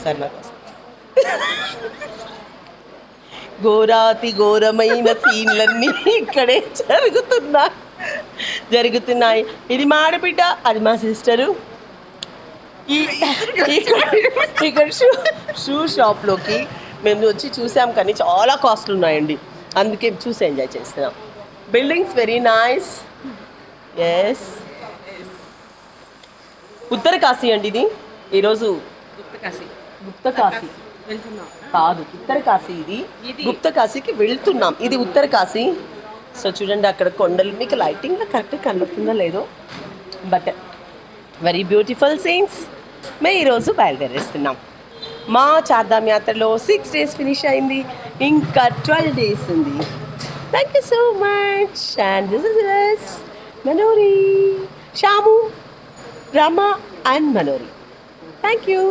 సరే నా కోసం ఘోరాతి ఘోరమైన సీన్లన్నీ ఇక్కడే జరుగుతున్నాయి. ఇది మా ఆడబిడ్డ, అది మా సిస్టరు. ఇక్కడ షూ షాప్లోకి మేము వచ్చి చూసాం, కానీ చాలా కాస్ట్లు ఉన్నాయండి. అందుకే చూసి ఎంజాయ్ చేస్తున్నాం. Buildings very nice. ఎస్, ఉత్తర కాశీ అండి ఇది. ఈరోజు గుప్త కాశీ కాదు, ఉత్తర కాశీ. ఇది గుప్త కాశీకి వెళ్తున్నాం. ఇది ఉత్తర కాశీ. సో చూడండి, అక్కడ కొండలు మీకు లైటింగ్లో కరెక్ట్గా కనబడుతుందో లేదో, బట్ వెరీ బ్యూటిఫుల్ సీన్స్. మేము ఈరోజు బయలుదేరేస్తున్నాం. మా చార్ధామ్ యాత్రలో 6 days ఫినిష్ అయింది, ఇంకా 12 days ఉంది. Thank you so much. And this is Manori, Shamu, Rama and Manori. Thank you.